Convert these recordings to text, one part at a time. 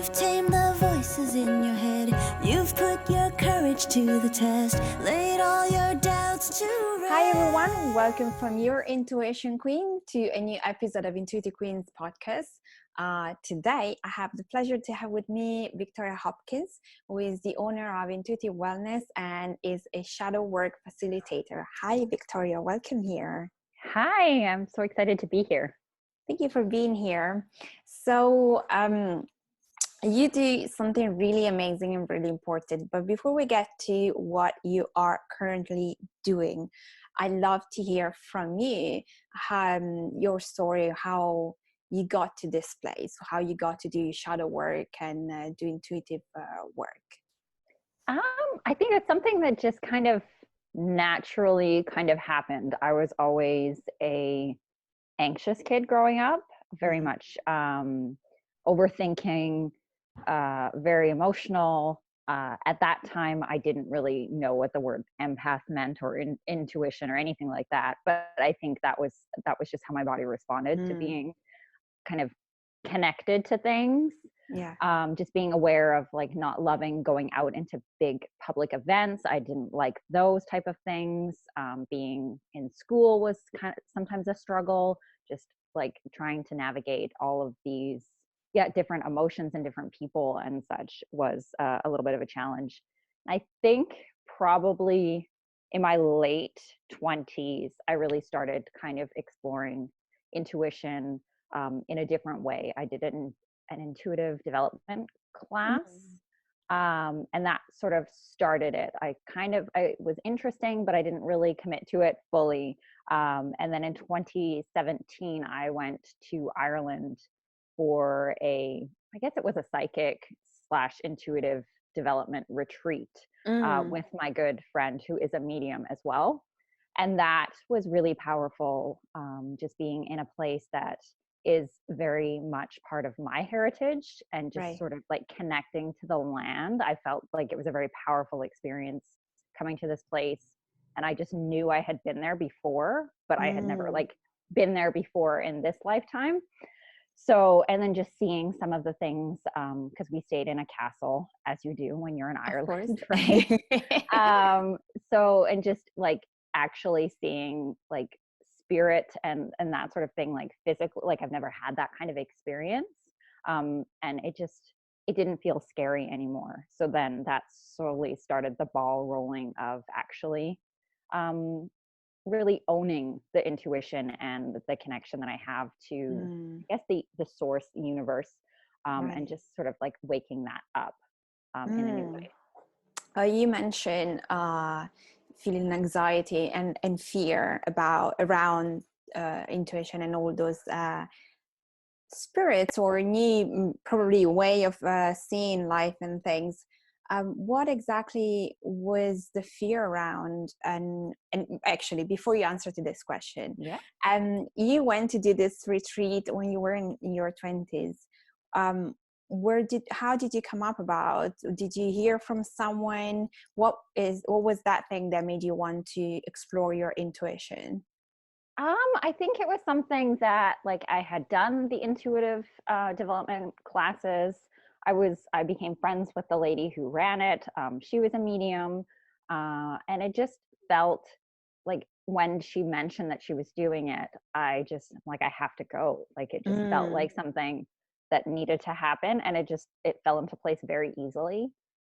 You've tamed the voices in your head. You've put your courage to the test. Laid all your doubts to rest. Hi everyone, welcome from your intuition queen to a new episode of Intuitive Queens podcast. Today I have the pleasure to have with me Victoria Hopkins, who is the owner of Intuitive Wellness and is a shadow work facilitator. Hi Victoria, welcome here. Hi, I'm so excited to be here. Thank you for being here. So you do something really amazing and really important. But before we get to what you are currently doing, I'd love to hear from you your story, how you got to this place, how you got to do shadow work and do intuitive work. I think it's something that just kind of naturally happened. I was always a anxious kid growing up, very much overthinking, very emotional. At that time, I didn't really know what the word empath meant or intuition or anything like that. But I think that was just how my body responded to being kind of connected to things. Yeah. Just being aware of like not loving going out into big public events. I didn't like those type of things. Being in school was kind of sometimes a struggle. Just like trying to navigate all of these different emotions and different people and such was a little bit of a challenge. I think probably in my late 20s, I really started kind of exploring intuition in a different way. I did an intuitive development class, and that sort of started it. It was interesting, but I didn't really commit to it fully. And then in 2017, I went to Ireland for I guess it was a psychic / intuitive development retreat with my good friend who is a medium as well. And that was really powerful, just being in a place that is very much part of my heritage and just sort of like connecting to the land. I felt like it was a very powerful experience coming to this place. And I just knew I had been there before, but I had never like been there before in this lifetime. So, and then just seeing some of the things, because we stayed in a castle, as you do when you're in Ireland, right? And just like actually seeing like spirit and that sort of thing, like physically, like I've never had that kind of experience. And it didn't feel scary anymore. So then that slowly started the ball rolling of actually really owning the intuition and the connection that I have to, I guess, the source universe, and just sort of like waking that up in a new way. You mentioned feeling anxiety and fear around intuition and all those spirits or new probably way of seeing life and things. What exactly was the fear around? And actually, before you answer to this question, you went to do this retreat when you were in your 20s. How did you come up about? Did you hear from someone? What was that thing that made you want to explore your intuition? I think it was something that like I had done the intuitive development classes. I became friends with the lady who ran it. She was a medium, and it just felt like when she mentioned that she was doing it, I have to go. Like it just felt like something that needed to happen, and it fell into place very easily.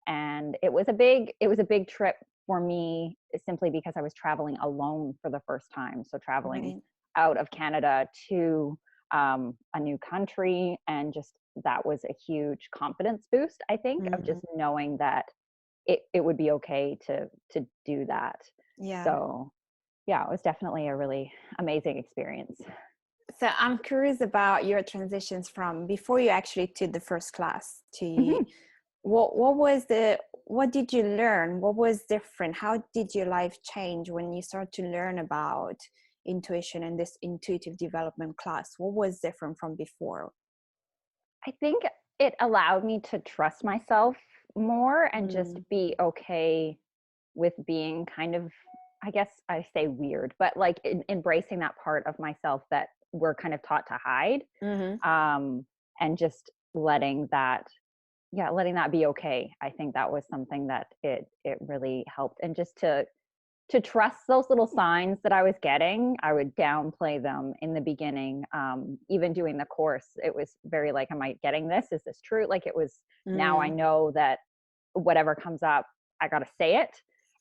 And it was a big trip for me, simply because I was traveling alone for the first time. So traveling out of Canada to a new country, and just that was a huge confidence boost, I think, of just knowing that it would be okay to do that. So it was definitely a really amazing experience. So I'm curious about your transitions from before you actually took the first class to what did you learn? What was different? How did your life change when you started to learn about intuition and this intuitive development class? What was different from before? I think it allowed me to trust myself more and just be okay with being kind of, I guess I say weird, but like embracing that part of myself that we're kind of taught to hide, and just letting that yeah, letting that be okay. I think that was something that it really helped. And just to trust those little signs that I was getting, I would downplay them in the beginning. Even doing the course, it was very like, am I getting this? Is this true? Like it was, now I Mm, know that whatever comes up, I got to say it.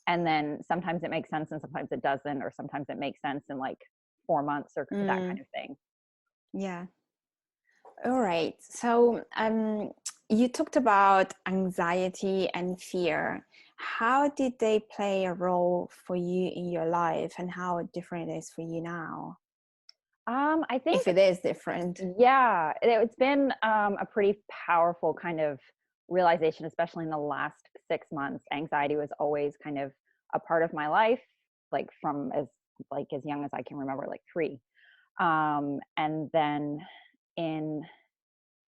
And then sometimes it makes sense and sometimes it doesn't, or sometimes it makes sense in like 4 months or that kind mm, of thing. yeah. All right. So, you talked about anxiety and fear. How did they play a role for you in your life, and how different it is for you now? I think, If it is different. yeah, it's been a pretty powerful kind of realization, especially in the last 6 months. Anxiety was always kind of a part of my life, like from as young as I can remember, like 3. And then in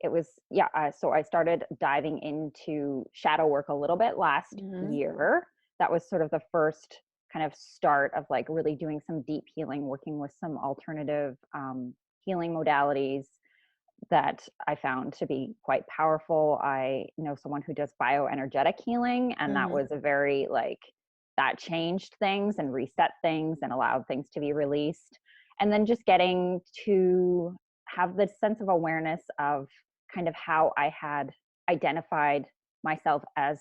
it was yeah so I started diving into shadow work a little bit last Mm-hmm. year. That was sort of the first kind of start of like really doing some deep healing, working with some alternative healing modalities that I found to be quite powerful. I know someone who does bioenergetic healing, and that Mm-hmm. was a very like, that changed things and reset things and allowed things to be released. And then just getting to have this sense of awareness of kind of how I had identified myself as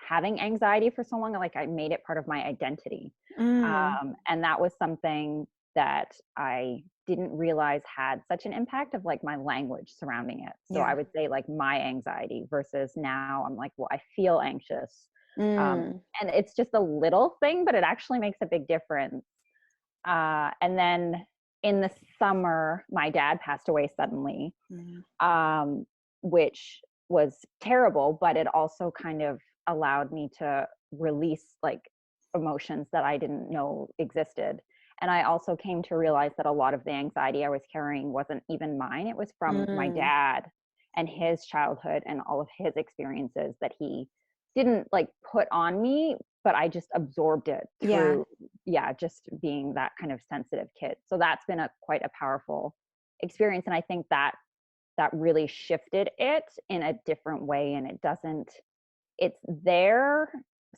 having anxiety for so long, like I made it part of my identity. Mm, And that was something that I didn't realize had such an impact of like my language surrounding it. So I yeah. would say like my anxiety versus now I'm like, well, I feel anxious. Mm, And it's just a little thing, but it actually makes a big difference. And then in the summer, my dad passed away suddenly, mm, um, which was terrible, but it also kind of allowed me to release like emotions that I didn't know existed. And I also came to realize that a lot of the anxiety I was carrying wasn't even mine. It was from my mm, dad and his childhood and all of his experiences that he didn't like put on me, but I just absorbed it yeah. through, yeah, just being that kind of sensitive kid. So that's been a quite a powerful experience. And I think that that really shifted it in a different way. And it doesn't, it's there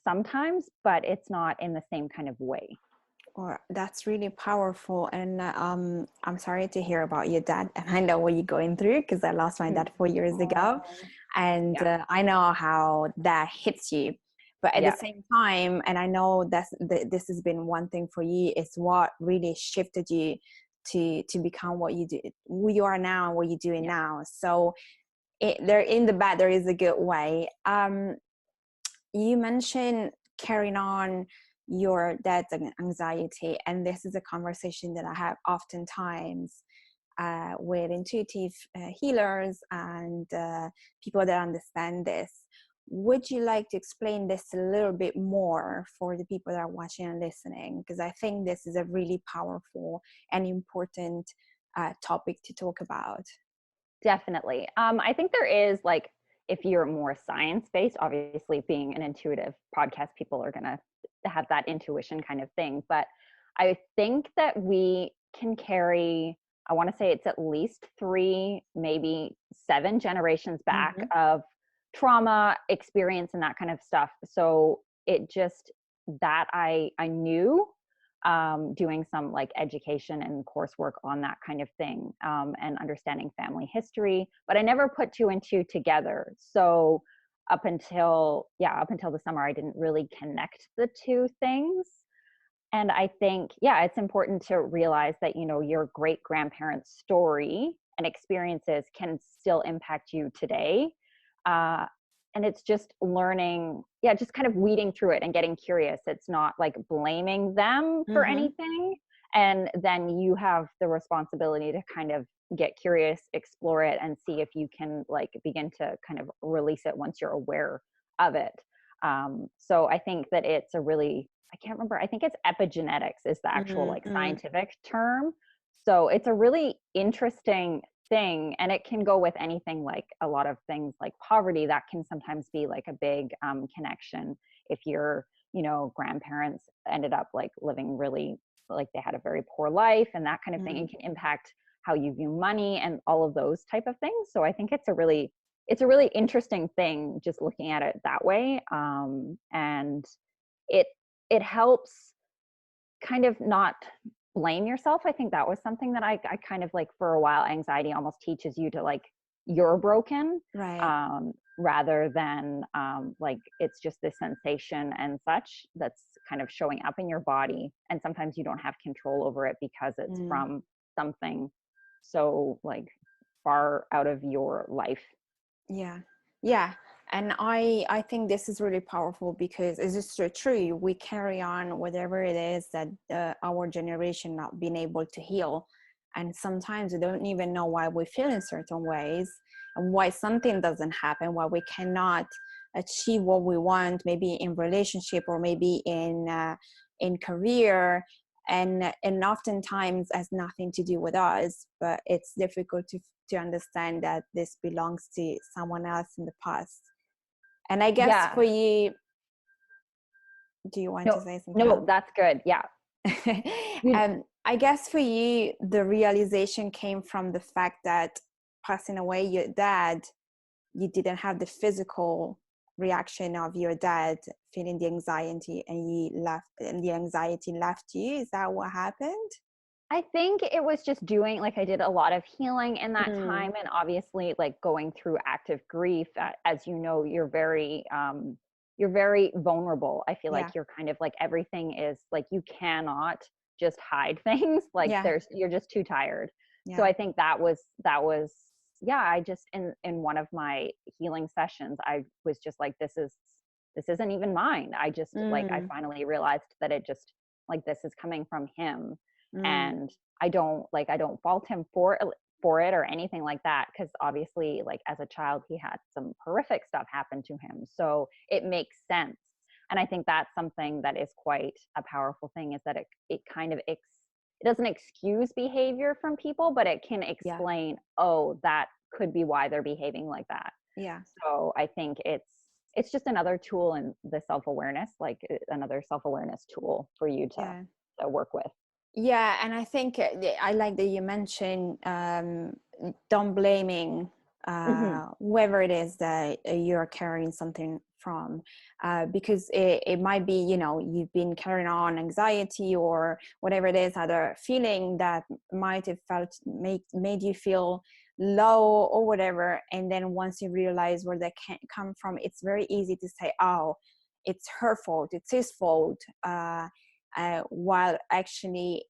sometimes, but it's not in the same kind of way. Or that's really powerful. And I'm sorry to hear about your dad. And I know what you're going through because I lost my Mm. dad 4 years ago. Oh, And yeah. I know how that hits you. But at the Yeah. same time, and I know this has been one thing for you, is what really shifted you to become what you do, who you are now, and what you're doing Yeah. now. So there, in the bad, there is a good way. You mentioned carrying on your dad's anxiety, and this is a conversation that I have oftentimes with intuitive healers and people that understand this. Would you like to explain this a little bit more for the people that are watching and listening? Because I think this is a really powerful and important topic to talk about. Definitely. I think there is like, if you're more science based, obviously being an intuitive podcast, people are going to have that intuition kind of thing. But I think that we can carry, I want to say it's at least 3, maybe 7 generations back Mm-hmm. of trauma experience and that kind of stuff. So it just, that I knew, doing some like education and coursework on that kind of thing, and understanding family history, but I never put 2 and 2 together. So up until the summer, I didn't really connect the 2 things. And I think, yeah, it's important to realize that, you know, your great grandparents' story and experiences can still impact you today. Uh, and it's just learning, yeah, just kind of weeding through it and getting curious. It's not like blaming them for Mm-hmm. anything. And then you have the responsibility to kind of get curious, explore it, and see if you can like begin to kind of release it once you're aware of it. So I think that it's a really, I can't remember, I think it's epigenetics is the actual like Mm-hmm. scientific term. So it's a really interesting thing, and it can go with anything, like a lot of things like poverty that can sometimes be like a big connection. If your, you know, grandparents ended up like living really, like they had a very poor life and that kind of thing, Mm-hmm. it can impact how you view money and all of those type of things. So I think it's a really it's a really interesting thing just looking at it that way. And it helps kind of not blame yourself. I think that was something that I kind of like, for a while, anxiety almost teaches you to like, you're broken, Right. rather than like it's just this sensation and such that's kind of showing up in your body. And sometimes you don't have control over it because it's from something so like far out of your life. Yeah. Yeah. And I think this is really powerful because it's just so true. We carry on whatever it is that our generation not been able to heal. And sometimes we don't even know why we feel in certain ways and why something doesn't happen, why we cannot achieve what we want, maybe in relationship or maybe in career. And oftentimes has nothing to do with us, but it's difficult to understand that this belongs to someone else in the past. And I guess Yeah. for you, do you want No, to say something no, else? that's good. Yeah. I guess for you, the realization came from the fact that passing away your dad, you didn't have the physical reaction of your dad feeling the anxiety, and the anxiety left you. Is that what happened? I think it was just doing, like, I did a lot of healing in that Mm, time, and obviously like going through active grief, as you know, you're very vulnerable. I feel like yeah, you're kind of like, everything is like, you cannot just hide things, like yeah, you're just too tired. So yeah. I think that was yeah, I just, in one of my healing sessions, I was just like, this isn't even mine. I just like, I Mm, finally realized that it just, like, this is coming from him. mm, And I don't fault him for it or anything like that, because obviously, like, as a child, he had some horrific stuff happen to him, so it makes sense. And I think that's something that is quite a powerful thing, is that it kind of it doesn't excuse behavior from people, but it can yeah, explain, oh, that could be why they're behaving like that. yeah, So I think it's just another tool in the self-awareness, like, another self-awareness tool for you yeah. to work with. Yeah, and I think I like that you mentioned don't blaming Hmm. whoever it is that you're carrying something from, because it might be, you've been carrying on anxiety or whatever it is, other feeling that might have made you feel low or whatever. And then once you realize where that can come from, it's very easy to say, oh, it's her fault, it's his fault. While actually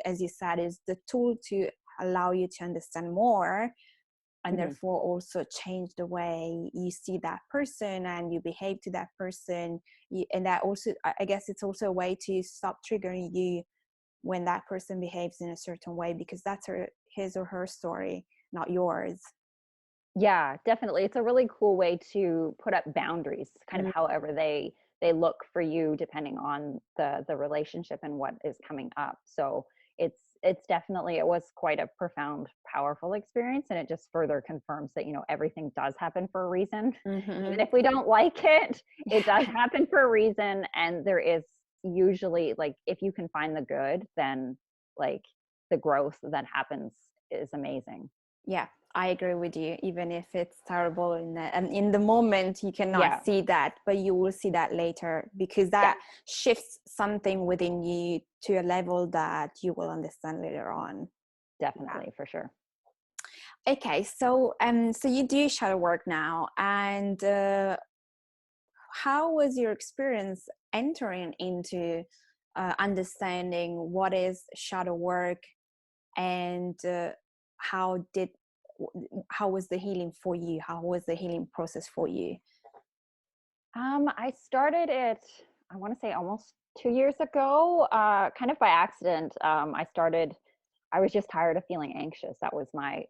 as you said, is the tool to allow you to understand more, and Hmm. therefore also change the way you see that person and you behave to that person. And that also, I guess it's also a way to stop triggering you when that person behaves in a certain way, because that's his or her story, not yours. Yeah, definitely. It's a really cool way to put up boundaries, kind of Mm, however they look for you, depending on the relationship and what is coming up. So it's definitely, it was quite a profound, powerful experience, and it just further confirms that, everything does happen for a reason. Even mm-hmm. if we don't like it, it does happen for a reason. And there is usually, like, if you can find the good, then, like, the growth that happens is amazing. Yeah, I agree with you. Even if it's terrible and in the moment you cannot Yeah. see that, but you will see that later, because Yeah. that shifts something within you to a level that you will understand later on. Yeah. Definitely, for sure. Okay, so you do shadow work now, and how was your experience entering into understanding what is shadow work, and how did how was the healing for you? How was the healing process for you? I started it, I want to say almost 2 years ago, kind of by accident. I was just tired of feeling anxious. That was my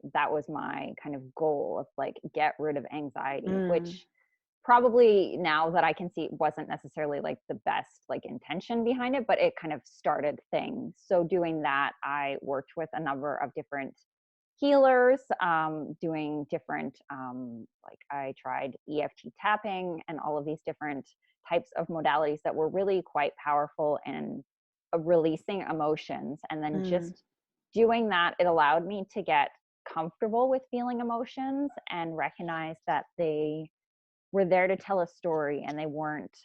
kind of goal of, like, get rid of anxiety, Mm, which probably, now that I can see, wasn't necessarily like the best, like, intention behind it, but it kind of started things. So doing that, I worked with a number of different healers, doing different, like, I tried EFT tapping and all of these different types of modalities that were really quite powerful in releasing emotions. And then mm, just doing that, it allowed me to get comfortable with feeling emotions and recognized that they were there to tell a story, and they weren't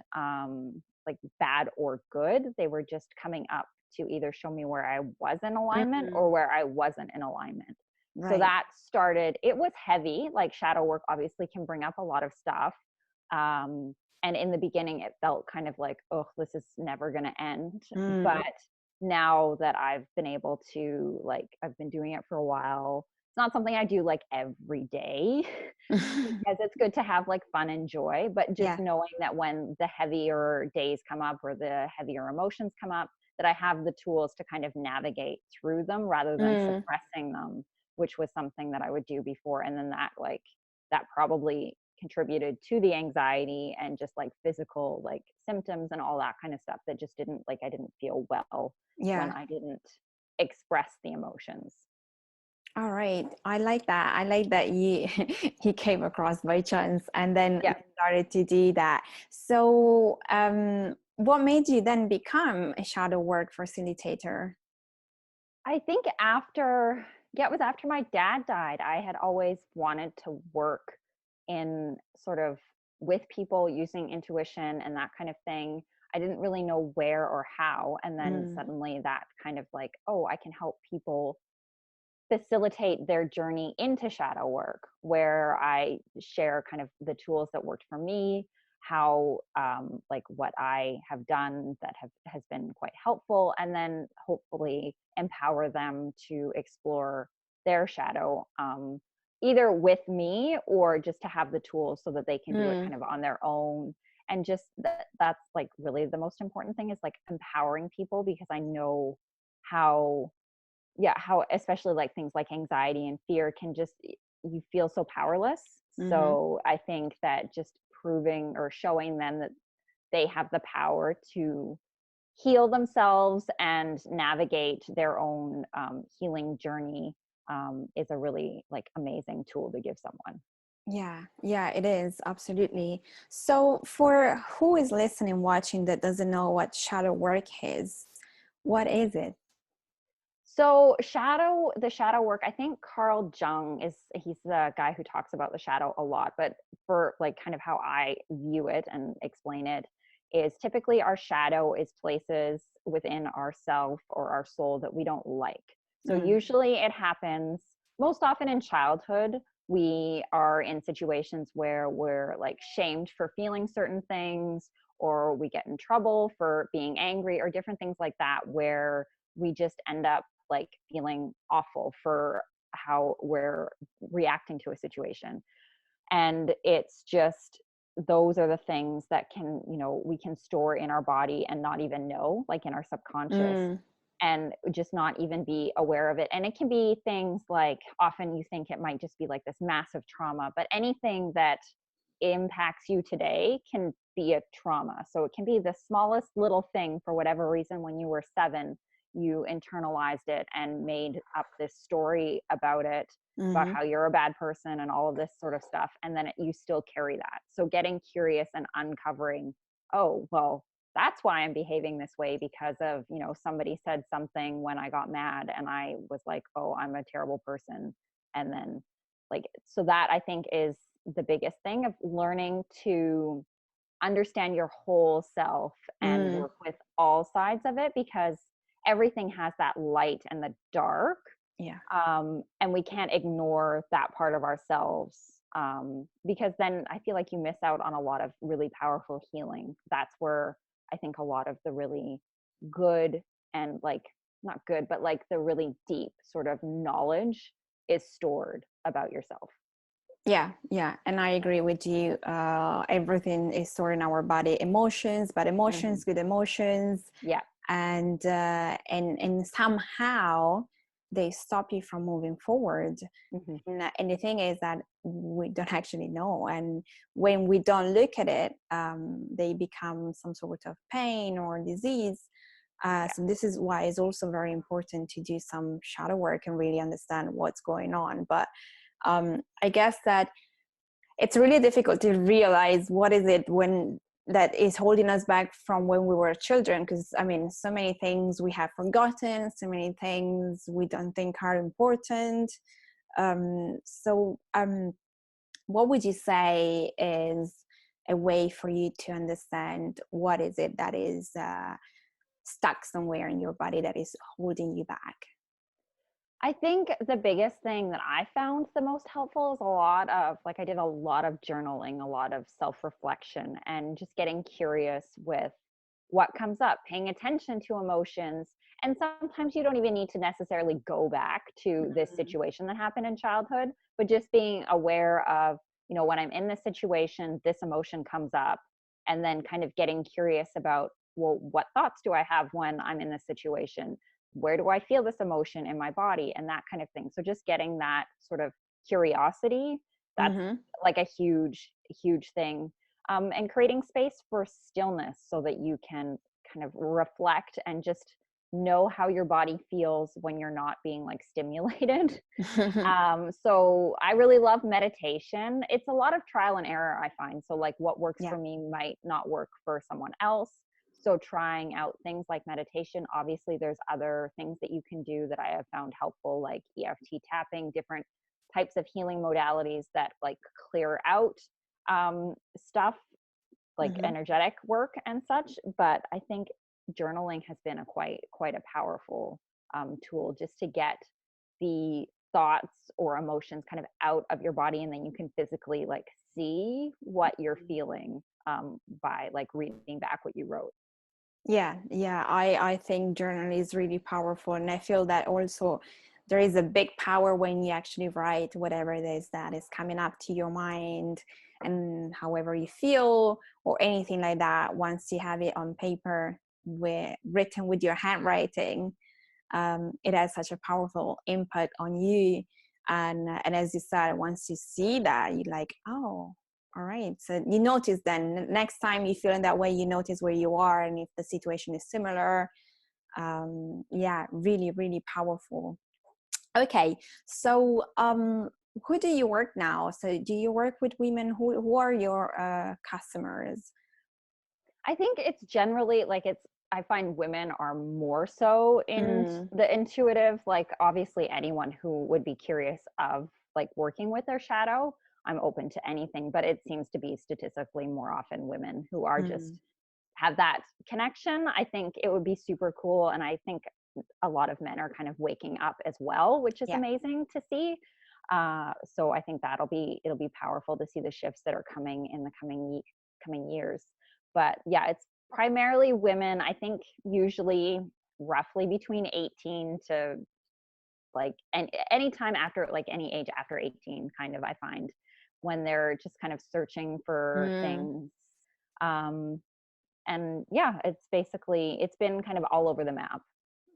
like bad or good. They were just coming up to either show me where I was in alignment or where I wasn't in alignment. So Right. that started, it was heavy. Like shadow work obviously can bring up a lot of stuff. And in the beginning, it felt kind of like, oh, this is never going to end. But now that I've been able to, like, I've been doing it for a while. It's not something I do like every day because it's good to have like fun and joy, but just Yeah. knowing that when the heavier days come up or the heavier emotions come up, that I have the tools to kind of navigate through them rather than suppressing them, which was something that I would do before. And then that probably contributed to the anxiety and just like physical like symptoms and all that kind of stuff that just didn't, like, I didn't feel well when I didn't express the emotions. All right. I like that. I like that you he came across by chance and then started to do that. So what made you then become a shadow work facilitator? I think it was after my dad died. I had always wanted to work in sort of with people using intuition and that kind of thing. I didn't really know where or how. And then suddenly that kind of like, oh, I can help people facilitate their journey into shadow work, where I share kind of the tools that worked for me, how like what I have done that has been quite helpful, and then hopefully empower them to explore their shadow, either with me or just to have the tools so that they can do it kind of on their own. And just that's like really the most important thing, is like empowering people, because I know how especially like things like anxiety and fear can just, you feel so powerless. So I think that just proving or showing them that they have the power to heal themselves and navigate their own healing journey is a really like amazing tool to give someone. Yeah, it is. Absolutely. So for who is listening, watching, that doesn't know what shadow work is, what is it? So the shadow work, I think Carl Jung he's the guy who talks about the shadow a lot, but for like kind of how I view it and explain it is typically our shadow is places within ourself or our soul that we don't like. So usually it happens most often in childhood. We are in situations where we're like shamed for feeling certain things, or we get in trouble for being angry, or different things like that, where we just end up like feeling awful for how we're reacting to a situation. And it's just, those are the things that can, we can store in our body and not even know, like in our subconscious, and just not even be aware of it. And it can be things like, often you think it might just be like this massive trauma, but anything that impacts you today can be a trauma. So it can be the smallest little thing. For whatever reason, when you were 7, you internalized it and made up this story about it, about how you're a bad person and all of this sort of stuff. And then you still carry that. So getting curious and uncovering, oh, well, that's why I'm behaving this way, because of, somebody said something when I got mad and I was like, oh, I'm a terrible person. And then like, so that I think is the biggest thing, of learning to understand your whole self and work with all sides of it, because everything has that light and the dark. And we can't ignore that part of ourselves, because then I feel like you miss out on a lot of really powerful healing. That's where I think a lot of the really good, and like not good, but like the really deep sort of knowledge is stored about yourself. Yeah, and I agree with you. Everything is stored in our body. Emotions, bad emotions, good emotions. Yeah. And somehow they stop you from moving forward. And the thing is that we don't actually know. And when we don't look at it, they become some sort of pain or disease. So this is why it's also very important to do some shadow work and really understand what's going on. But I guess that it's really difficult to realize what is it when that is holding us back from when we were children, because I mean, so many things we have forgotten, so many things we don't think are important. What would you say is a way for you to understand what is it that is stuck somewhere in your body that is holding you back? I think the biggest thing that I found the most helpful is a lot of, like, I did a lot of journaling, a lot of self-reflection, and just getting curious with what comes up, paying attention to emotions. And sometimes you don't even need to necessarily go back to this situation that happened in childhood, but just being aware of, when I'm in this situation, this emotion comes up, and then kind of getting curious about, well, what thoughts do I have when I'm in this situation? Where do I feel this emotion in my body, and that kind of thing. So just getting that sort of curiosity, that's Mm-hmm. like a huge thing. And creating space for stillness so that you can kind of reflect and just know how your body feels when you're not being like stimulated. So I really love meditation. It's a lot of trial and error, I find. So like what works Yeah. for me might not work for someone else. So trying out things like meditation, obviously there's other things that you can do that I have found helpful, like EFT tapping, different types of healing modalities that like clear out stuff like Mm-hmm. energetic work and such. But I think journaling has been a quite a powerful tool just to get the thoughts or emotions kind of out of your body, and then you can physically like see what you're feeling by like reading back what you wrote. Yeah, I think journaling is really powerful, and I feel that also there is a big power when you actually write whatever it is that is coming up to your mind, and however you feel or anything like that. Once you have it on paper, written with your handwriting, it has such a powerful impact on you. And as you said, once you see that, you're like, oh, all right. So you notice then next time you feel in that way, you notice where you are and if the situation is similar. Yeah, really, really powerful. Okay. So who do you work now? So do you work with women? Who are your customers? I think it's generally like I find women are more so in Mm, the intuitive, like obviously anyone who would be curious of like working with their shadow, I'm open to anything, but it seems to be statistically more often women who are just mm, have that connection. I think it would be super cool. And I think a lot of men are kind of waking up as well, which is yeah. amazing to see. So I think it'll be powerful to see the shifts that are coming in the coming years. But yeah, it's primarily women. I think usually roughly between 18 to like and any time after like any age after 18, kind of I find when they're just kind of searching for Mm, things. Um, and yeah, it's been kind of all over the map.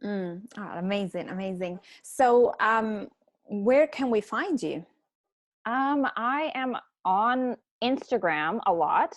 Oh, amazing, amazing. So where can we find you? I am on Instagram a lot.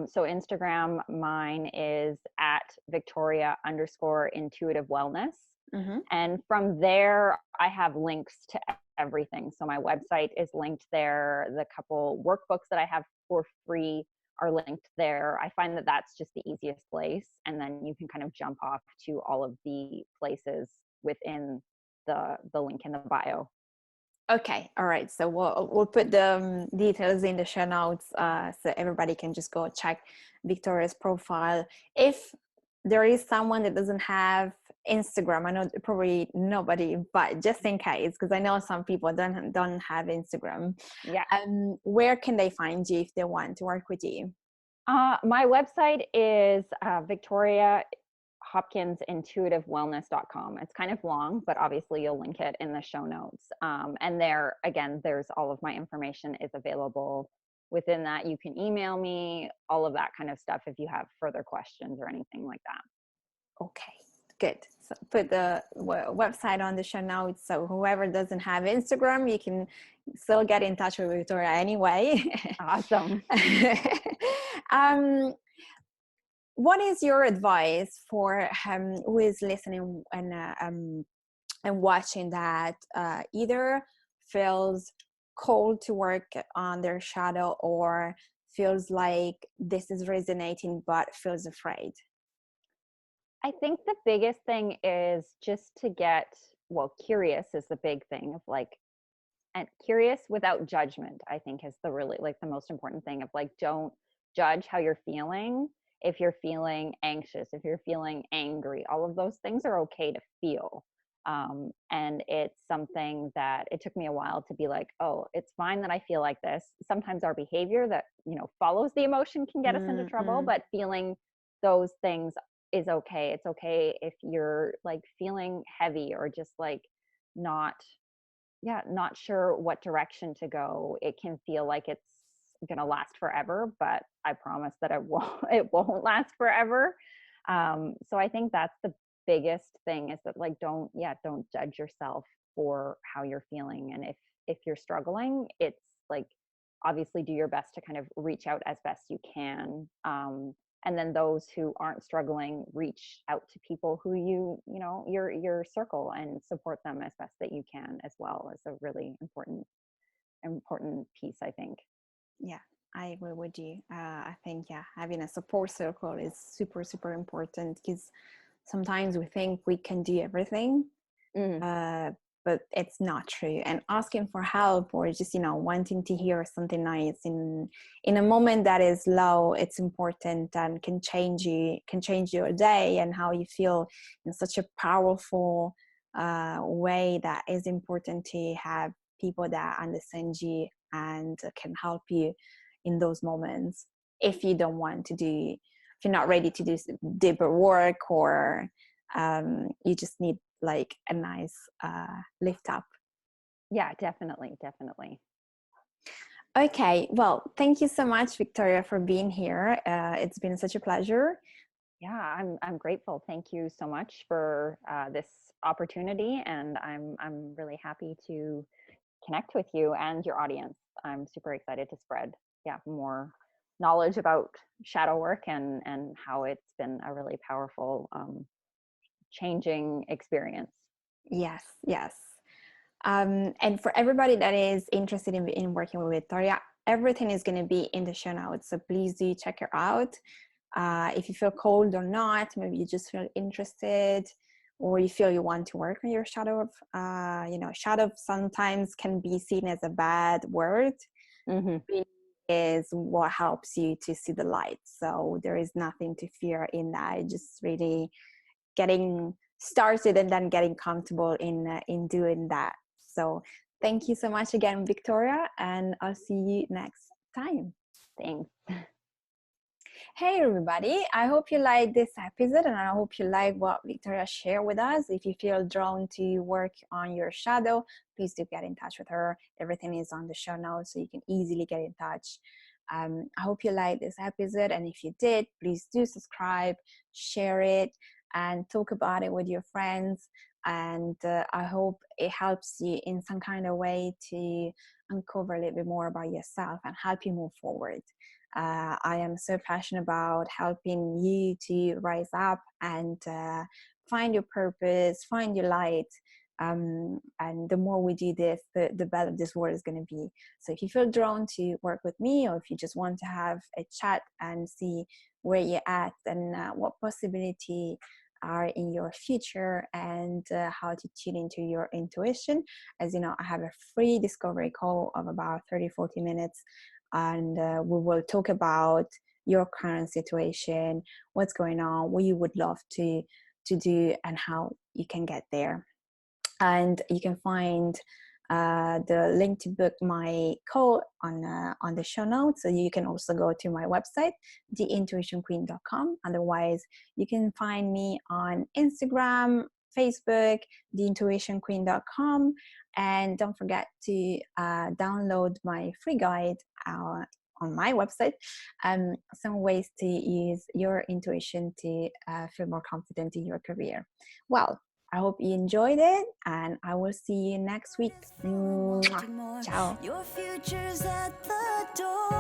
So Instagram, mine is at Victoria underscore intuitive wellness. Mm-hmm. And from there, I have links to everything. So my website is linked there. The couple workbooks that I have for free are linked there. I find that that's just the easiest place. And then you can kind of jump off to all of the places within the link in the bio. Okay, all right. So we'll put the details in the show notes, so everybody can just go check Victoria's profile. If there is someone that doesn't have Instagram, I know probably nobody, but just in case, because I know some people don't have Instagram. Yeah. Where can they find you if they want to work with you? My website is Victoria Hopkins intuitivewellness.com. It's kind of long, but obviously you'll link it in the show notes. And there, again, there's all of my information is available within that. You can email me, all of that kind of stuff if you have further questions or anything like that. Okay, good. So put the website on the show notes. So whoever doesn't have Instagram, you can still get in touch with Victoria anyway. Awesome. um, what is your advice for who is listening and watching that either feels called to work on their shadow or feels like this is resonating but feels afraid? I think the biggest thing is just to get, well, curious is the big thing of like, and curious without judgment, I think is the really like the most important thing of like, don't judge how you're feeling. If you're feeling anxious, if you're feeling angry, all of those things are okay to feel. And it's something that it took me a while to be like, oh, it's fine that I feel like this. Sometimes our behavior that, you know, follows the emotion can get us into trouble, but feeling those things is okay. It's okay if you're like feeling heavy or just like not, not sure what direction to go. It can feel like it's gonna last forever, but I promise that it won't last forever. So I think that's the biggest thing is that like don't judge yourself for how you're feeling. And if you're struggling, it's like obviously do your best to kind of reach out as best you can. And then those who aren't struggling, reach out to people who you know your circle, and support them as best that you can as well, is a really important piece, I think. Yeah, I agree with you. I think, yeah, having a support circle is super, super important, because sometimes we think we can do everything, but it's not true. And asking for help, or just, you know, wanting to hear something nice in a moment that is low, it's important, and can change your day and how you feel in such a powerful way, that is important to have people that understand you and can help you in those moments. If you don't want to do, if you're not ready to do deeper work, or you just need like a nice lift up. Yeah, definitely. Okay, well, thank you so much, Victoria, for being here. It's been such a pleasure. Yeah, I'm grateful. Thank you so much for this opportunity, and I'm really happy to connect with you and your audience. I'm super excited to spread more knowledge about shadow work and how it's been a really powerful changing experience. Yes. And for everybody that is interested in working with Victoria, everything is going to be in the show notes. So please do check her out. If you feel cold or not, maybe you just feel interested, or you feel you want to work on your shadow. Shadow sometimes can be seen as a bad word. It is what helps you to see the light. So there is nothing to fear in that. Just really getting started and then getting comfortable in doing that. So thank you so much again, Victoria, and I'll see you next time. Thanks. Hey everybody, I hope you liked this episode, and I hope you like what Victoria shared with us. If you feel drawn to work on your shadow, please do get in touch with her. Everything is on the show notes, so you can easily get in touch. I hope you liked this episode, and if you did, please do subscribe, share it, and talk about it with your friends. And I hope it helps you in some kind of way to uncover a little bit more about yourself and help you move forward. I am so passionate about helping you to rise up and find your purpose, find your light. And the more we do this, the better this world is going to be. So if you feel drawn to work with me, or if you just want to have a chat and see where you're at and what possibility are in your future, and how to tune into your intuition, as you know, I have a free discovery call of about 30-40 minutes, and we will talk about your current situation, what's going on, what you would love to do, and how you can get there. And you can find the link to book my call on the show notes. So you can also go to my website, theintuitionqueen.com. Otherwise, you can find me on Instagram, Facebook, theintuitionqueen.com. And don't forget to download my free guide on my website, some ways to use your intuition to feel more confident in your career. Well, I hope you enjoyed it, and I will see you next week. Ciao. Your future's at the door.